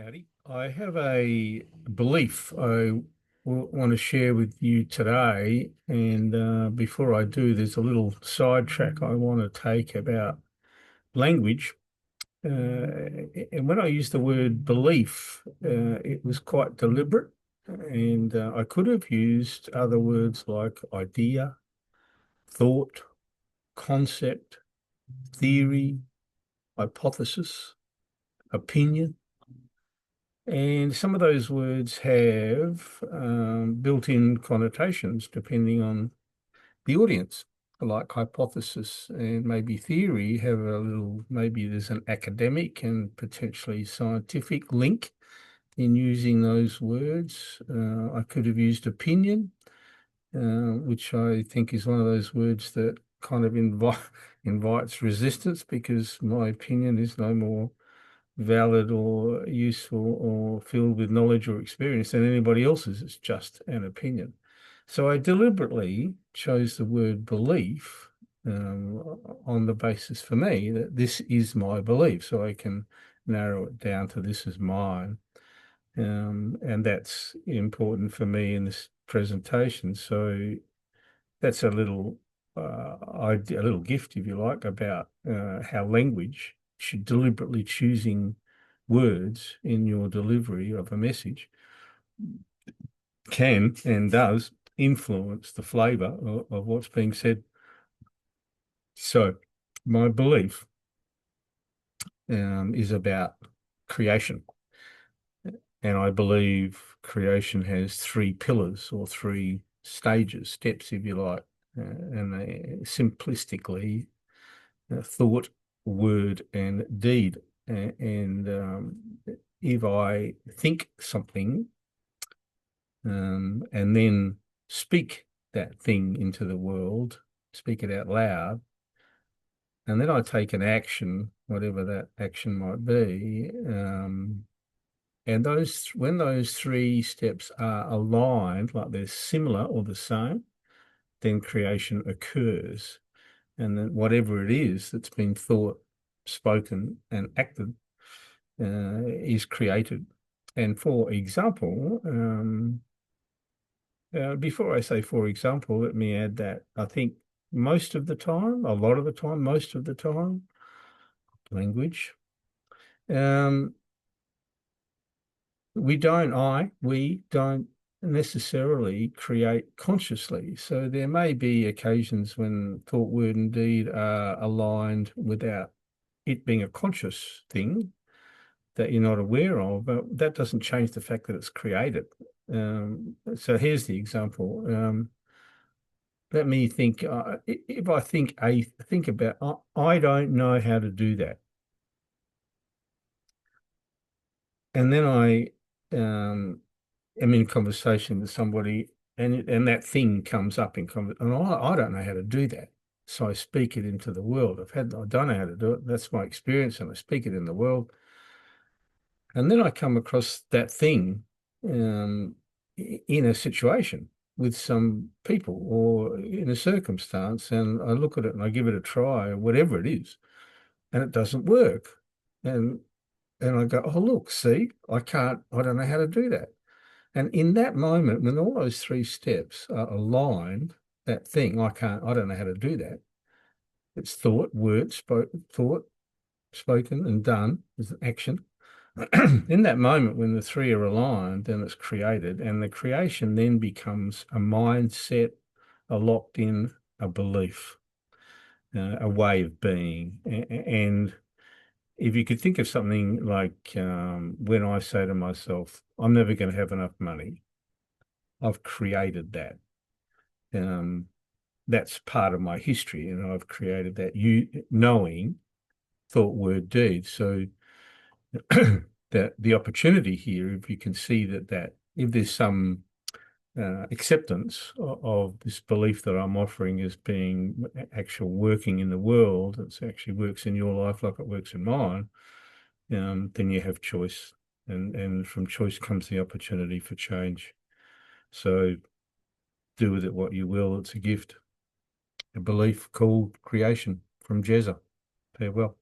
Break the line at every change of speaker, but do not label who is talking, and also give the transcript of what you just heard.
Howdy. I have a belief I want to share with you today. And before I do, there's a little sidetrack I want to take about language. And when I use the word belief, it was quite deliberate. And I could have used other words like idea, thought, concept, theory, hypothesis, opinion. And some of those words have built-in connotations depending on the audience, like hypothesis and maybe theory have a little, maybe there's an academic and potentially scientific link in using those words. I could have used opinion, which I think is one of those words that kind of invites resistance because my opinion is no more valid or useful or filled with knowledge or experience than anybody else's. It's just an opinion. So I deliberately chose the word belief on the basis for me that this is my belief. So I can narrow it down to this is mine. And that's important for me in this presentation. So that's a little gift, if you like, about how language should deliberately choosing words in your delivery of a message can and does influence the flavour of what's being said. So my belief is about creation. And I believe creation has three pillars or three stages, steps, if you like. And simplistically, thought, word, and deed. And if I think something and then speak that thing into the world, speak it out loud, and then I take an action, whatever that action might be, and when those three steps are aligned, like they're similar or the same, then creation occurs. And then whatever it is that's been thought, spoken, and acted is created. And for example, before I say for example, let me add that I think most of the time, a lot of the time, most of the time, language, um, we don't necessarily create consciously. So there may be occasions when thought, word, and deed are aligned without it being a conscious thing that you're not aware of, but that doesn't change the fact that it's created. So here's the example. Let me think. If I think about, I don't know how to do that, and then I am in conversation with somebody, and that thing comes up in conversation, and I don't know how to do that. So I speak it into the world. I don't know how to do it. That's my experience, and I speak it in the world. And then I come across that thing in a situation with some people or in a circumstance, and I look at it and I give it a try, whatever it is, and it doesn't work. And I go, oh, look, see, I don't know how to do that. And in that moment, when all those three steps are aligned, that thing, I don't know how to do that. It's thought, spoken, and done is an action. In that moment, when the three are aligned, then it's created, and the creation then becomes a mindset, a locked in, a belief, a way of being. And if you could think of something like when I say to myself, I'm never going to have enough money, I've created that. Um, that's part of my history, and I've created that knowing thought, word, deed. So that the opportunity here, if you can see that if there's some acceptance of this belief that I'm offering as being actual working in the world, it actually works in your life like it works in mine, then you have choice, and from choice comes the opportunity for change. So do with it what you will. It's a gift, a belief called creation from Jezza. Farewell.